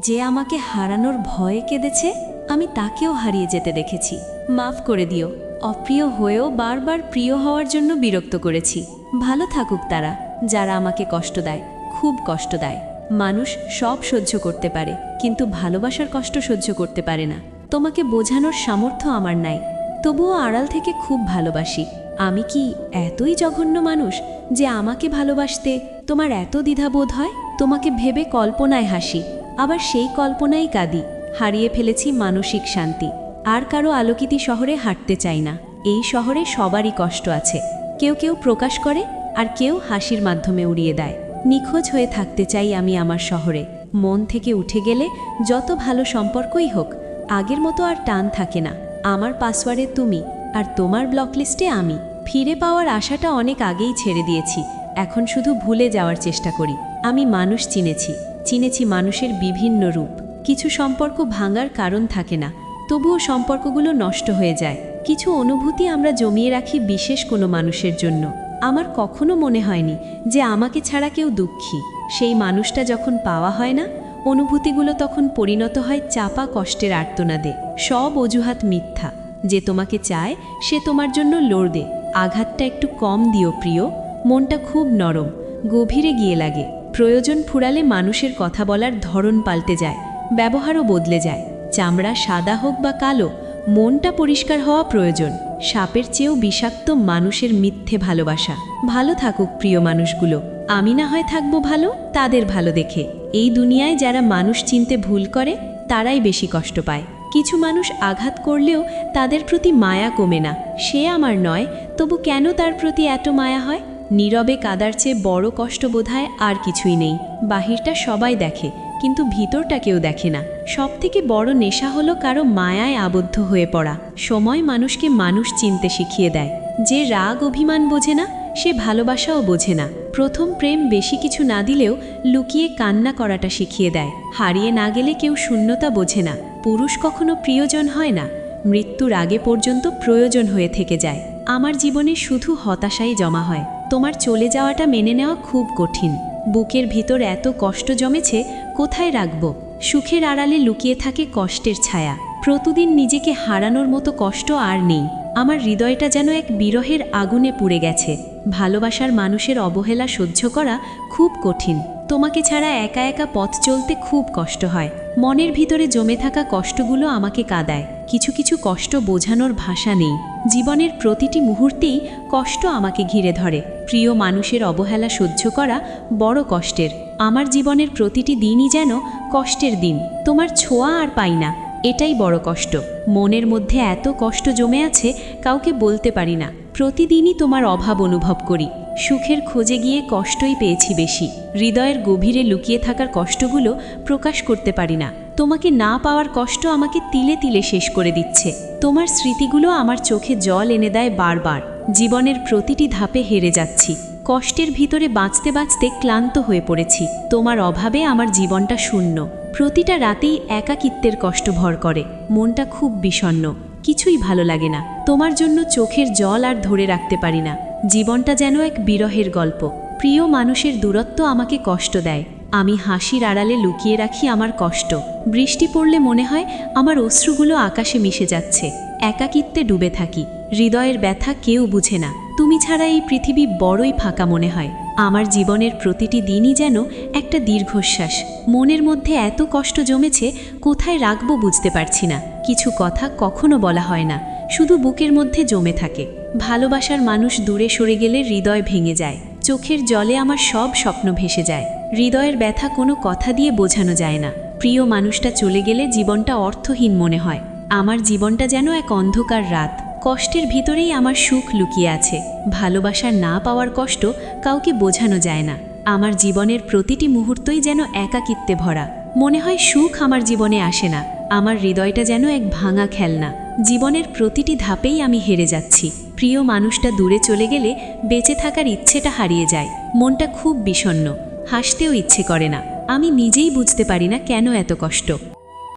যে আমাকে হারানোর ভয়ে কেঁদেছে আমি তাকেও হারিয়ে যেতে দেখেছি। মাফ করে দিও, অপ্রিয় হয়েও বারবার প্রিয় হওয়ার জন্য বিরক্ত করেছি। ভালো থাকুক তারা, যারা আমাকে কষ্ট দেয়, খুব কষ্ট দেয়। মানুষ সব সহ্য করতে পারে, কিন্তু ভালোবাসার কষ্ট সহ্য করতে পারে না। তোমাকে বোঝানোর সামর্থ্য আমার নাই, তবুও আড়াল থেকে খুব ভালোবাসি। আমি কি এতই জঘন্য মানুষ যে আমাকে ভালোবাসতে তোমার এত দ্বিধাবোধ হয়? তোমাকে ভেবে কল্পনায় হাসি, আবার সেই কল্পনাই কাঁদি। হারিয়ে ফেলেছি মানসিক শান্তি। আর কারো আলোকিত শহরে হাঁটতে চাই না। এই শহরে সবারই কষ্ট আছে, কেউ কেউ প্রকাশ করে আর কেউ হাসির মাধ্যমে উড়িয়ে দেয়। নিখোঁজ হয়ে থাকতে চাই আমি আমার শহরে। মন থেকে উঠে গেলে যত ভালো সম্পর্কই হোক, আগের মতো আর টান থাকে না। আমার পাসওয়ার্ডে তুমি, আর তোমার ব্লকলিস্টে আমি। ফিরে পাওয়ার আশাটা অনেক আগেই ছেড়ে দিয়েছি, এখন শুধু ভুলে যাওয়ার চেষ্টা করি। আমি মানুষ চিনেছি মানুষের বিভিন্ন রূপ। কিছু সম্পর্ক ভাঙার কারণ থাকে না, তবুও সম্পর্কগুলো নষ্ট হয়ে যায়। কিছু অনুভূতি আমরা জমিয়ে রাখি বিশেষ কোনো মানুষের জন্য। আমার কখনো মনে হয়নি যে আমাকে ছাড়া কেউ দুঃখী। সেই মানুষটা যখন পাওয়া হয় না, অনুভূতিগুলো তখন পরিণত হয় চাপা কষ্টের আর্তনাদে। সব অজুহাত মিথ্যা। যে তোমাকে চায় সে তোমার জন্য লড়বে। আঘাতটা একটু কম দিও প্রিয়। মনটা খুব নরম, গভীরে গিয়ে লাগে। প্রয়োজন ফুরালে মানুষের কথা বলার ধরন পাল্টে যায়, ব্যবহারও বদলে যায়। চামড়া সাদা হোক বা কালো, মনটা পরিষ্কার হওয়া প্রয়োজন। সাপের চেয়েও বিষাক্ত মানুষের মিথ্যে ভালোবাসা। ভালো থাকুক প্রিয় মানুষগুলো, আমি না হয় থাকবো ভালো তাদের ভালো দেখে। এই দুনিয়ায় যারা মানুষ চিনতে ভুল করে তারাই বেশি কষ্ট পায়। কিছু মানুষ আঘাত করলেও তাদের প্রতি মায়া কমে না। সে আমার নয়, তবু কেন তার প্রতি এত মায়া হয়? নীরবে কাদার চেয়ে বড় কষ্ট বোধহয় আর কিছুই নেই। বাহিরটা সবাই দেখে, কিন্তু ভিতরটা কেউ দেখে না। সবথেকে বড় নেশা হলো কারো মায়ায় আবদ্ধ হয়ে পড়া। সময় মানুষকে মানুষ চিনতে শিখিয়ে দেয়। যে রাগ অভিমান বোঝে না, সে ভালোবাসাও বোঝে না। প্রথম প্রেম বেশি কিছু না দিলেও লুকিয়ে কান্না করাটা শিখিয়ে দেয়। হারিয়ে না গেলে কেউ শূন্যতা বোঝে না। পুরুষ কখনো প্রিয়জন হয় না, মৃত্যুর আগে পর্যন্ত প্রয়োজন হয়ে থেকে যায়। আমার জীবনে শুধু হতাশাই জমা হয়। তোমার চলে যাওয়াটা মেনে নেওয়া খুব কঠিন। বুকের ভিতর এত কষ্ট জমেছে, কোথায় রাখব? সুখের আড়ালে লুকিয়ে থাকে কষ্টের ছায়া। প্রতিদিন নিজেকে হারানোর মতো কষ্ট আর নেই। আমার হৃদয়টা যেন এক বিরহের আগুনে পুড়ে গেছে। ভালোবাসার মানুষের অবহেলা সহ্য করা খুব কঠিন। তোমাকে ছাড়া একা একা পথ চলতে খুব কষ্ট হয়। মনের ভিতরে জমে থাকা কষ্টগুলো আমাকে কাঁদায়। কিছু কিছু কষ্ট বোঝানোর ভাষা নেই। জীবনের প্রতিটি মুহূর্তেই কষ্ট আমাকে ঘিরে ধরে। প্রিয় মানুষের অবহেলা সহ্য করা বড় কষ্টের। আমার জীবনের প্রতিটি দিনই যেন কষ্টের দিন। তোমার ছোঁয়া আর পাই না, এটাই বড় কষ্ট। মনের মধ্যে এত কষ্ট জমে আছে, কাউকে বলতে পারি না। প্রতিদিনই তোমার অভাব অনুভব করি। সুখের খোঁজে গিয়ে কষ্টই পেয়েছি বেশি। হৃদয়ের গভীরে লুকিয়ে থাকার কষ্টগুলো প্রকাশ করতে পারি না। তোমাকে না পাওয়ার কষ্ট আমাকে তিলে তিলে শেষ করে দিচ্ছে। তোমার স্মৃতিগুলো আমার চোখে জল এনে দেয় বারবার। জীবনের প্রতিটি ধাপে হেরে যাচ্ছি। কষ্টের ভিতরে বাঁচতে বাঁচতে ক্লান্ত হয়ে পড়েছি। তোমার অভাবে আমার জীবনটা শূন্য। প্রতিটা রাতেই একাকিত্বের কষ্ট ভর করে। মনটা খুব বিষণ্ণ, কিছুই ভালো লাগে না। তোমার জন্য চোখের জল আর ধরে রাখতে পারি না। জীবনটা যেন এক বিরহের গল্প। প্রিয় মানুষের দূরত্ব আমাকে কষ্ট দেয়। আমি হাসির আড়ালে লুকিয়ে রাখি আমার কষ্ট। বৃষ্টি পড়লে মনে হয় আমার অশ্রুগুলো আকাশে মিশে যাচ্ছে। একাকিত্বে ডুবে থাকি। হৃদয়ের ব্যথা কেউ বুঝে না। তুমি ছাড়া এই পৃথিবী বড়ই ফাঁকা মনে হয়। আমার জীবনের প্রতিটি দিনই যেন একটা দীর্ঘশ্বাস। মনের মধ্যে এত কষ্ট জমেছে, কোথায় রাখবো বুঝতে পারছি না। কিছু কথা কখনো বলা হয় না, শুধু বুকের মধ্যে জমে থাকে। ভালোবাসার মানুষ দূরে সরে গেলে হৃদয় ভেঙে যায়। চোখের জলে আমার সব স্বপ্ন ভেসে যায়। হৃদয়ের ব্যথা কোনো কথা দিয়ে বোঝানো যায় না। প্রিয় মানুষটা চলে গেলে জীবনটা অর্থহীন মনে হয়। আমার জীবনটা যেন এক অন্ধকার রাত। কষ্টের ভিতরেই আমার সুখ লুকিয়ে আছে। ভালোবাসার না পাওয়ার কষ্ট কাউকে বোঝানো যায় না। আমার জীবনের প্রতিটি মুহূর্তই যেন একাকিত্বে ভরা। মনে হয় সুখ আমার জীবনে আসে না। আমার হৃদয়টা যেন এক ভাঙা খেলনা। জীবনের প্রতিটি ধাপেই আমি হেরে যাচ্ছি। প্রিয় মানুষটা দূরে চলে গেলে বেঁচে থাকার ইচ্ছেটা হারিয়ে যায়। মনটা খুব বিষণ্ণ, হাসতেও ইচ্ছে করে না। আমি নিজেই বুঝতে পারি না কেন এত কষ্ট।